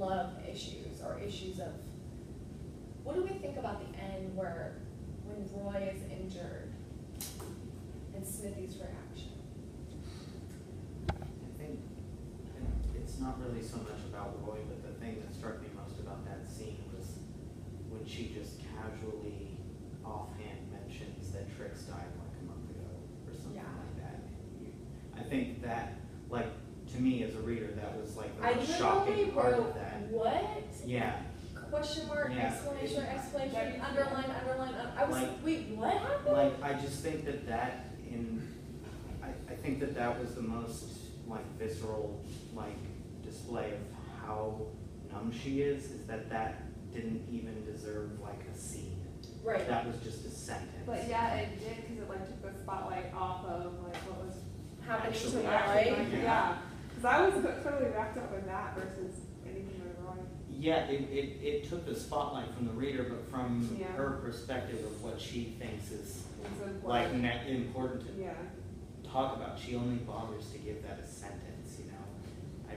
love issues or issues of, what do we think about the end where when Roy is injured and Smithy's reaction? I think it's not really so much about Roy, but the thing that struck me most about that scene was when she just casually offhand mentions that Trix died like a month ago or something like that. I think that, like, to me as a reader, that was like the most shocking part of that. What? Yeah. Question mark, Yeah. exclamation, underline. I was like, wait, what happened? Like, I just think I think that was the most, like, visceral, like, display of how numb she is that didn't even deserve, like, a scene. Right. That was just a sentence. But yeah, it did, because it like took the spotlight off of like what was Happening to Actually, Roy. yeah. Because I was totally wrapped up with that versus anything with Roy. Yeah, it took the spotlight from the reader, but from Yeah. her perspective of what she thinks is, And so, like, important to yeah. talk about. She only bothers to give that a sentence, you know? I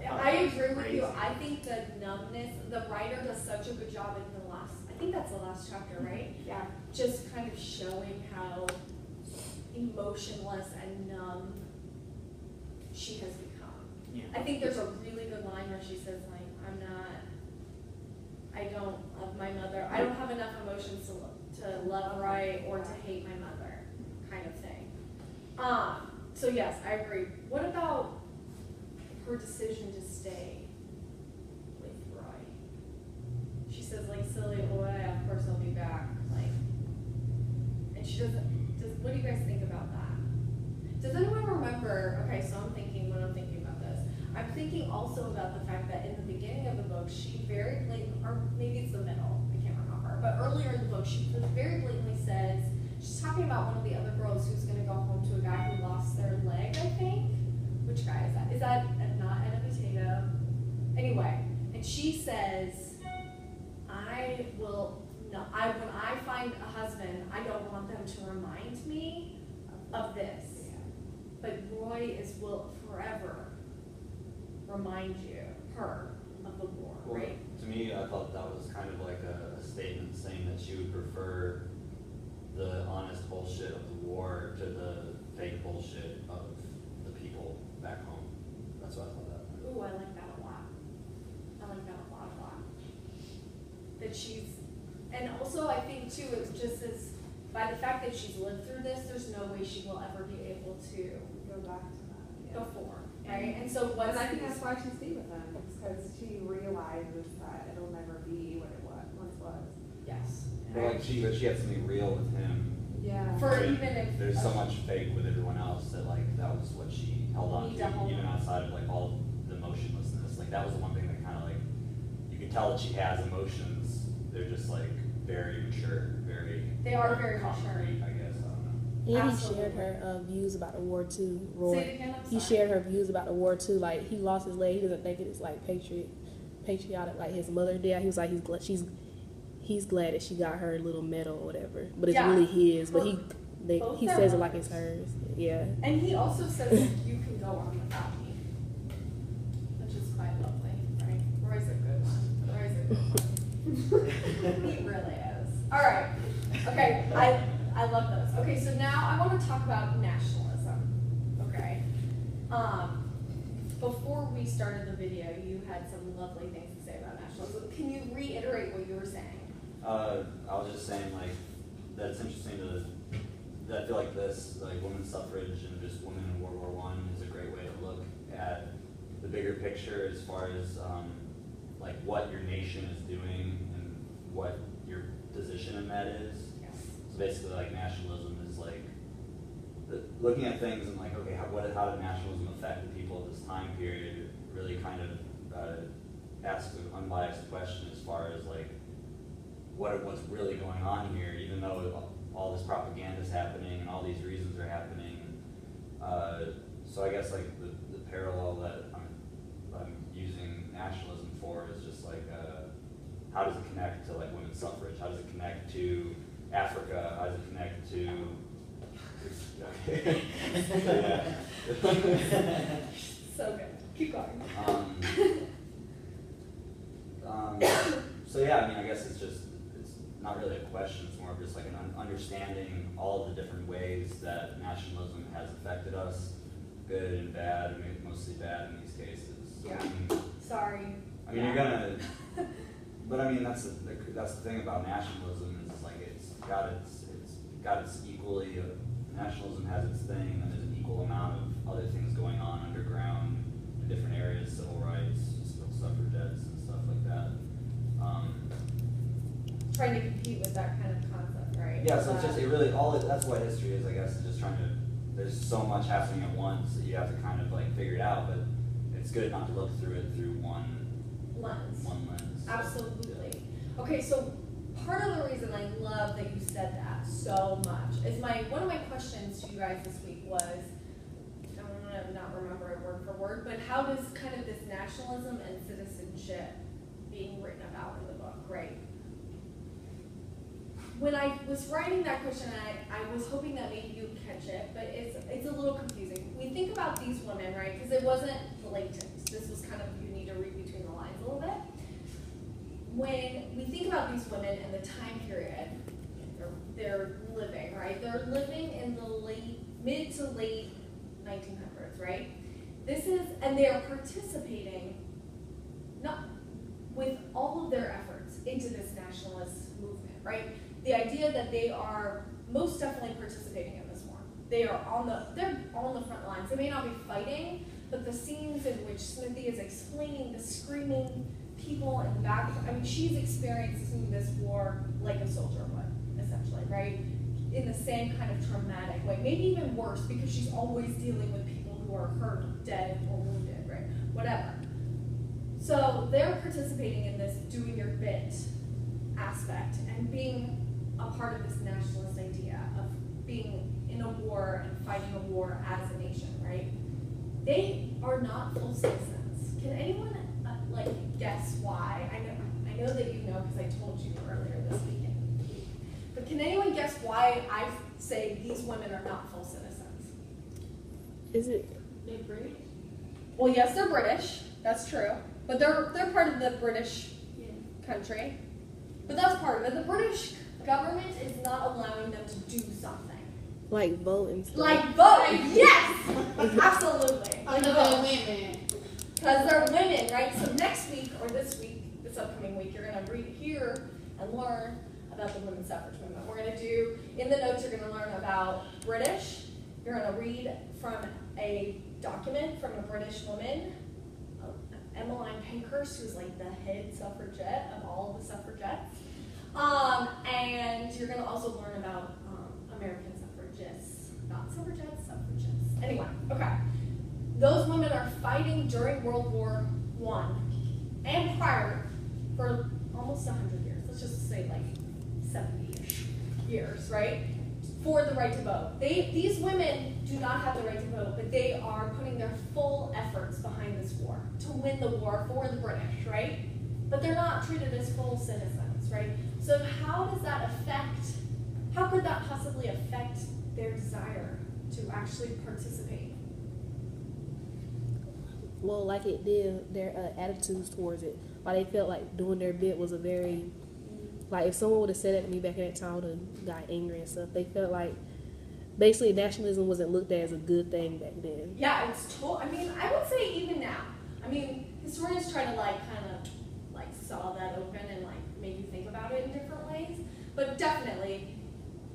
thought I that was agree with you. crazy. I think the numbness, the writer does such a good job in the last, I think that's the last chapter, right? Yeah. Just kind of showing how emotionless and numb she has become. Yeah. I think there's a really good line where she says, like, I don't love my mother. I don't have enough emotions to love Roy or to hate my mother, kind of thing. So yes, I agree. What about her decision to stay with Roy? She says, like, silly boy, of course I'll be back. Like, and she doesn't, what do you guys think about that? Does anyone remember, okay, so I'm thinking about this, I'm thinking also about the fact that in the beginning of the book, she very blatantly, or maybe it's the middle, I can't remember, but earlier in the book, she very blatantly says, she's talking about one of the other girls who's gonna go home to a guy who lost their leg, I think. Which guy is that? Is that not Ed Potato? Anyway, and she says, when I find a husband, I don't want them to remind me of this. But Roy will forever remind her of the war, Well, right? to me, I thought that was kind of like a statement saying that she would prefer the honest bullshit of the war to the fake bullshit of the people back home. That's what I thought that meant. Ooh, I like that a lot. I like that a lot. That she's, and also I think too, it's just as, by the fact that she's lived through this, there's no way she will ever be able to Go back to that. Yeah. before, right? And so what's And I think that's why she stayed with them, because she realizes that it'll never be what it once was. yes. But like she had something real with him. Yeah. For But even if there's so much fake with everyone else that like that was what she held on Need to, to hold even on. outside of like all the emotionlessness. Like that was the one thing that kind of like you could tell that she has emotions. They're just like very mature, They are very concrete, mature. I guess. I don't know. And he Absolutely. shared her views about the war too, Say Roy. it again, I'm He sorry. shared her views about the war too. Like he lost his leg, he doesn't think it's like patriotic like his mother did. He was like he's glad that she got her little medal or whatever, but it's Yeah. really his. But Both he their says it like mothers. it's hers. Yeah. And he also says, you can go on without me, which is quite lovely, right? Roy's a good one. He really is. All right. Okay, I love those. Okay, so now I want to talk about nationalism. Okay. Before we started the video, you had some lovely things to say about nationalism. Can you reiterate what you were saying? I was just saying like that it's interesting that I feel like this, like women's suffrage and just women in World War I is a great way to look at the bigger picture as far as like what your nation is doing and what your position in that is. Yes. So basically like nationalism is like looking at things and like, okay, how did nationalism affect the people of this time period? Really kind of ask an unbiased question as far as like what's really going on here, even though all this propaganda is happening and all these reasons are happening. So I guess like the parallel that I'm using nationalism for is just like how does it connect to like women's suffrage? How does it connect to Africa? How does it connect to So good. Keep going. yeah, I mean, I guess it's not really a question, it's more of just like an understanding all of the different ways that nationalism has affected us, good and bad, I mean, mostly bad in these cases. Yeah. I mean, Sorry. you're gonna, but I mean, that's the thing about nationalism is like it's got its equally, nationalism has its thing, and there's an equal amount of other things going on underground in different areas, civil rights, suffragettes and stuff like that. Trying to compete with that kind of concept, right? Yeah, so it's just, that's what history is, I guess, is just trying to, there's so much happening at once that you have to kind of like figure it out, but it's good not to look through it through one lens. lens. Absolutely. Okay, so part of the reason I love that you said that so much is one of my questions to you guys this week was, I'm gonna not remember it word for word, but how does kind of this nationalism and citizenship being written about in the book, right? When I was writing that question, I was hoping that maybe you'd catch it, but it's a little confusing. We think about these women, right? Because it wasn't blatant. This was kind of, you need to read between the lines a little bit. When we think about these women and the time period they're living, right? They're living in the mid to late 1900s, right? And they are participating not with all of their efforts into this nationalist movement, right? The idea that they are most definitely participating in this war. They're on the front lines. They may not be fighting, but the scenes in which Smithy is explaining the screaming people in the back, I mean, she's experiencing this war like a soldier would, essentially, right? In the same kind of traumatic way, maybe even worse, because she's always dealing with people who are hurt, dead, or wounded, right? Whatever. So they're participating in this doing your bit aspect and being a part of this nationalist idea of being in a war and fighting a war as a nation, right? They are not full citizens. Can anyone guess why? I know that you know because I told you earlier this weekend. But can anyone guess why I say these women are not full citizens? Is it? They're British? Well, yes, they're British. That's true. But they're part of the British country. But that's part of it. The British government is not allowing them to do something. Like vote and stuff. Like vote, yes! Absolutely. Like They're vote. women. Because they're women, right? So next week, or this upcoming week, you're going to hear and learn about the women's suffrage movement. We're going to do, in the notes, you're going to learn about British. You're going to read from a document from a British woman, Emmeline Pankhurst, who's like the head suffragette of all the suffragettes. And you're going to also learn about American suffragists, not suffragettes, suffragists. Anyway, okay. Those women are fighting during World War I and prior for almost 100 years. Let's just say like 70-ish years, right? For the right to vote. These women do not have the right to vote, but they are putting their full efforts behind this war to win the war for the British, right? But they're not treated as full citizens, right? So how could that possibly affect their desire to actually participate? Well, like it did, their attitudes towards it. Like they felt like doing their bit was a very, like if someone would have said that to me back in that time, I would have got angry and stuff. They felt like basically nationalism wasn't looked at as a good thing back then. Yeah, I mean, I would say even now. I mean, historians try to saw that open and make you think about it in different ways. But definitely,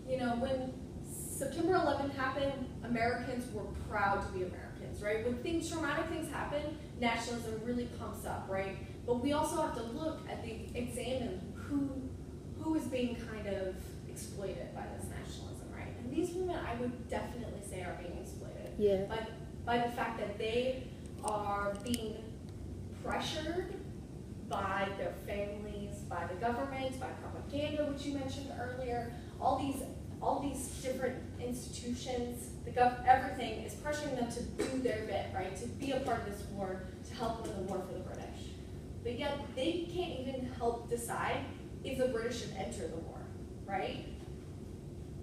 when September 11th happened, Americans were proud to be Americans, right? When traumatic things happen, nationalism really pumps up, right? But we also have to examine who is being kind of exploited by this nationalism, right? And these women, I would definitely say, are being exploited. Yeah. By the fact that they are being pressured by their families, by the government, by propaganda, which you mentioned earlier, all these different institutions, everything is pressuring them to do their bit, right? To be a part of this war, to help win the war for the British. But yet they can't even help decide if the British should enter the war, right?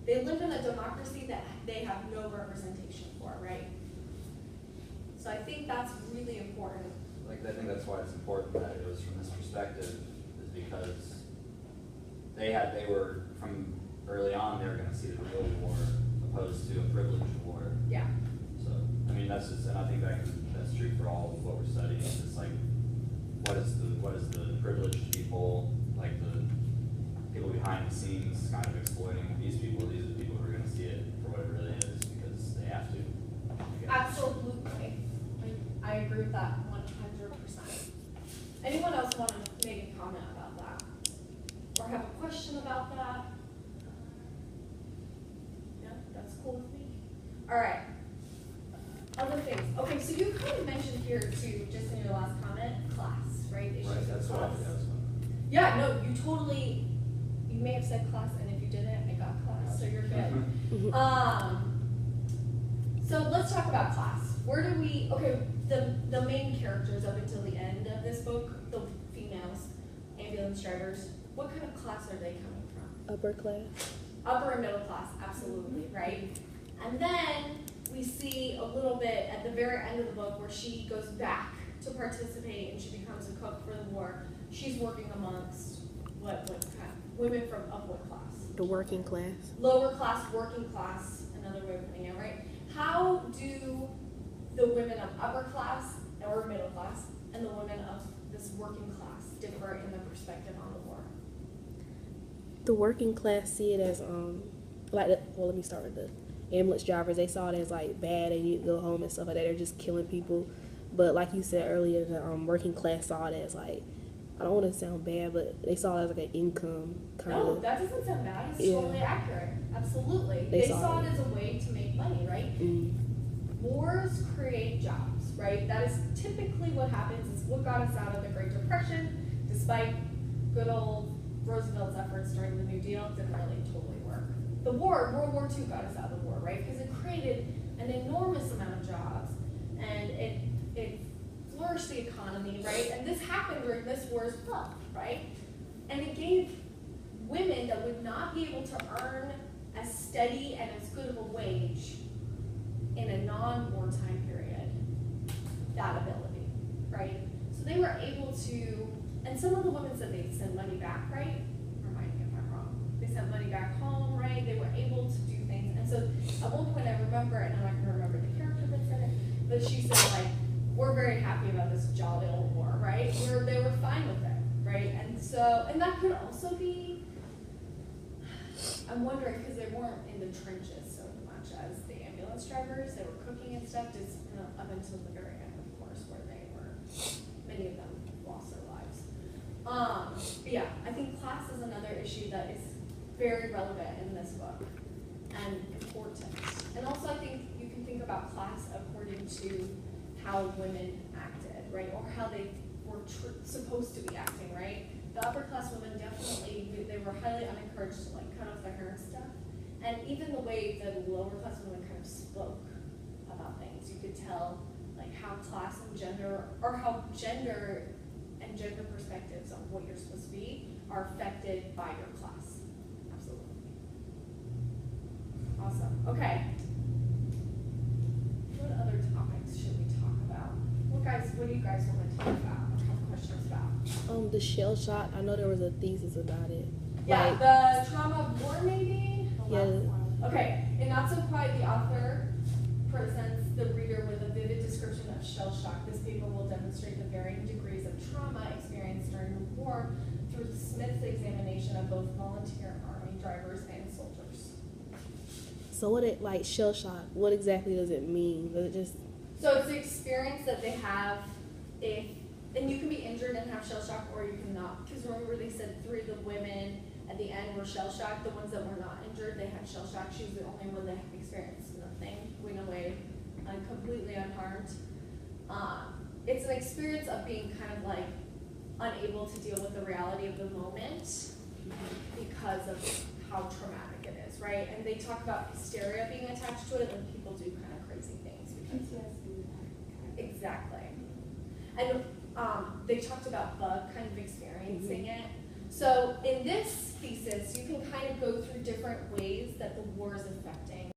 They live in a democracy that they have no representation for, right? So I think that's really important. I think that's why it's important that it was from this perspective, is because they were, from early on, they were gonna see the real war opposed to a privileged war. Yeah. So, I mean, that's just, and I think that's true for all of what we're studying. It's like, what is the privileged people, like the people behind the scenes kind of exploiting these people? These are the people who are gonna see it for what it really is because they have to. I guess. Absolutely. I agree with that 100%. Anyone else want to make a comment about that? Or have a question about that? Yeah, that's cool with me. All right. Other things. Okay, so you kind of mentioned here too, just in your last comment, class, right? Issues Right, of that's what I class. think that's what. Yeah, no, you may have said class, and if you didn't, I got class, so you're good. So let's talk about class. Where do we, okay, the main characters up until the end of this book, the females, ambulance drivers, what kind of class are they coming from? Upper class. Upper and middle class, absolutely, right? And then we see a little bit at the very end of the book where she goes back to participate and she becomes a cook for the war. She's working amongst what kind of women from upper class? The working class. Lower class, working class, another way of putting it, right? How do the women of upper class or middle class and the women of this working class differ in their perspective on the war? The working class see it as like well, let me start with the ambulance drivers. They saw it as like bad. They need to go home and stuff like that. They're just killing people. But like you said earlier, the working class saw it as like, I don't want to sound bad, but they saw it as like an income kind No, of. that doesn't sound bad. It's Yeah. totally accurate. Absolutely. They They saw saw it. it as a way to make money, right? Wars create jobs, right? That is typically what happens. It's what got us out of the Great Depression, despite good old Roosevelt's efforts during the New Deal. It didn't really totally work. The war, World War II got us out of the war, right? Because it created an enormous amount of jobs, and it flourished the economy, right? And this happened during this war as well, right? And it gave women that would not be able to earn as steady and as good of a wage in a non-wartime period, that ability, right? So they were able to, and some of the women said they'd send money back, right? Remind me if I'm wrong. They sent money back home, right? They were able to do things. And so at one point I remember, and I'm not gonna remember the character that said it, but she said like, we're very happy about this jolly old war, right? They were fine with it, right? And so, and that could also be, I'm wondering, because they weren't in the trenches so much as the ambulance drivers, they were cooking and stuff, just up until the very end, of course, where they were, many of them lost their lives. But yeah, I think class is another issue that is very relevant in this book and important. And also I think you can think about class according to how women acted, right? Or how they were supposed to be acting, right? The upper class women definitely, they were highly unencouraged to like cut off their hair and stuff. And even the way the lower class women kind of spoke about things, you could tell like how class and gender, or how gender and gender perspectives on what you're supposed to be are affected by your class. Absolutely. Awesome. Okay. What other topics should we talk about? What do you guys want to talk about or have questions about? The shell shock. I know there was a thesis about it. Yeah, Like, the trauma of war, maybe? The Yeah. last one. Okay, in Not So Quiet, the author presents the reader with a vivid description of shell shock. This paper will demonstrate the varying degrees of trauma experienced during the war through Smith's examination of both volunteer army drivers and soldiers. so what it like shell shock? What exactly does it mean? Does it just So it's the experience that they have if, and you can be injured and have shell shock or you cannot. Because remember they said 3 of the women at the end were shell shocked. The ones that were not injured, they had shell shock. She was the only one that experienced nothing, went away completely unharmed. It's an experience of being kind of like unable to deal with the reality of the moment because of how traumatic it is, right? And they talk about hysteria being attached to it, and people do kind of crazy things because exactly. And they talked about Bug kind of experiencing it. So in this thesis, you can kind of go through different ways that the war is affecting